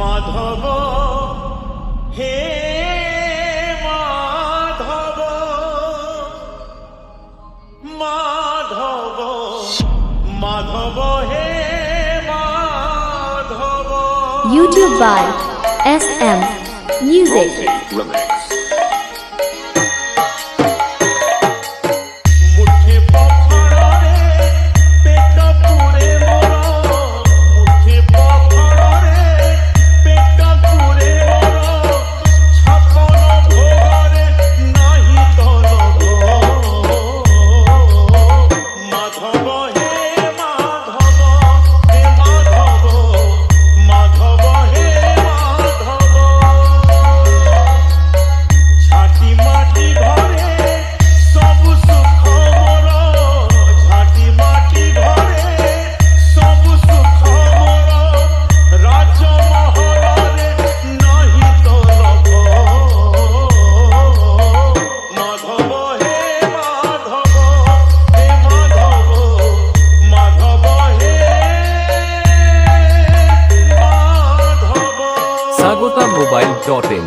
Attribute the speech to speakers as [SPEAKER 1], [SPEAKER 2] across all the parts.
[SPEAKER 1] Madhav hey Madhav Madhav Madhav hey Madhav.
[SPEAKER 2] YouTube by SM Music.
[SPEAKER 3] Remix.
[SPEAKER 1] মুঠে পখারে পেট পুরে মোর, মুঠে পখারে পেট পুরে মোর, ছাপন ভোগরে নাহি তলব। মাধব হে মাধব হে মাধব মাধব হে মাধব। ঝাঁটি মাটি ঘরে সবু সুখ মোর, ঝাঁটি মাটি ঘরে সবু সুখ মোর, রাজমহলরে নাহি তলব। মাধব হে মাধব হে মাধব মাধব হে মাধব।
[SPEAKER 4] sagotamobile.in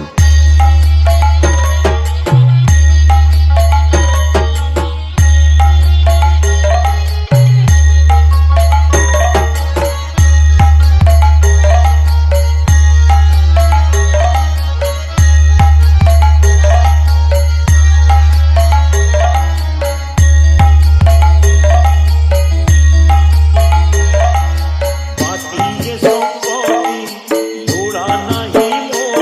[SPEAKER 1] বাতিয়ে সম্পত্তি লোড়া নাহি মোর,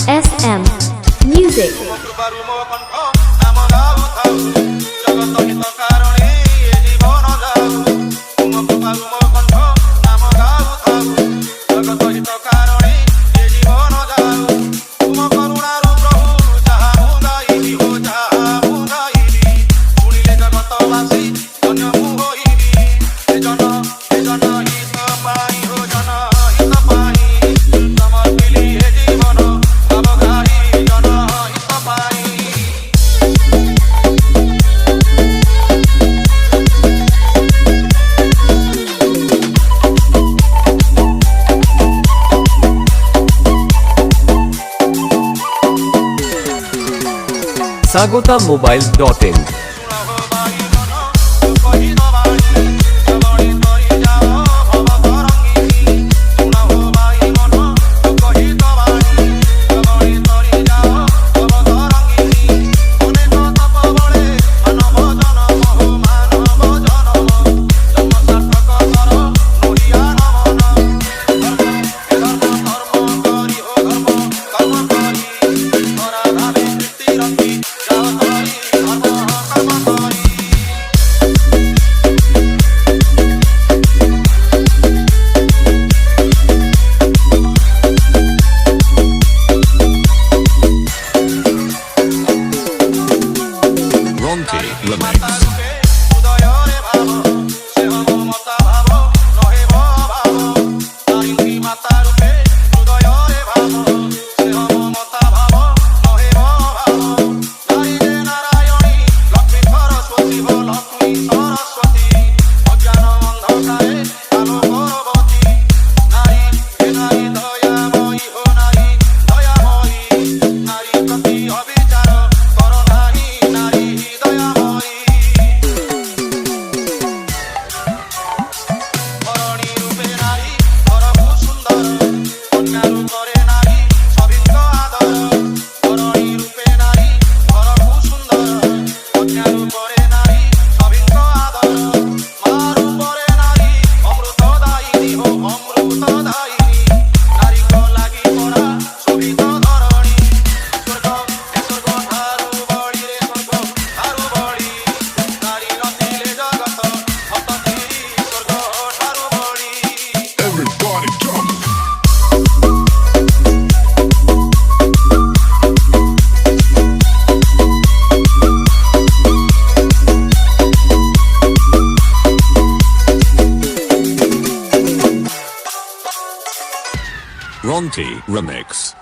[SPEAKER 2] SM Music.
[SPEAKER 3] କୃପାରୁ ମୋ କଣ୍ଠ ନାମ ଗାଉଥାଉ ଜଗତ ହିତ କାରଣେ ଏ ଜୀବନ ଯାଉ ତୁମ କୃପାରୁ ମୋ କଣ୍ଠ ନାମ ଗାଉଥାଉ ଜଗତ ହିତ କାରଣେ ଏ ଜୀବନ ଯାଉ ତୁମ କରୁଣାରୁ ପ୍ରଭୁ ଯାହା ମୁଁ ଗାଇବି ହୋ ଯାହା ମୁଁ ଗାଇବି ଶୁଣିଲେ ଜଗତବାସୀ ଧନ୍ୟ ମୁଁ ହୋଇବି ଏ ଜନ ହିତ ପାଇଁ ହୋ ଜନ ହିତ ପାଇଁ ସମର୍ପିଲି ଏ ଜୀବନ ଭାବଗ୍ରାହୀ ଜନ ହିତ ପାଇଁ।
[SPEAKER 4] sagotamobile.in Ronti Remix. Ronti Remix.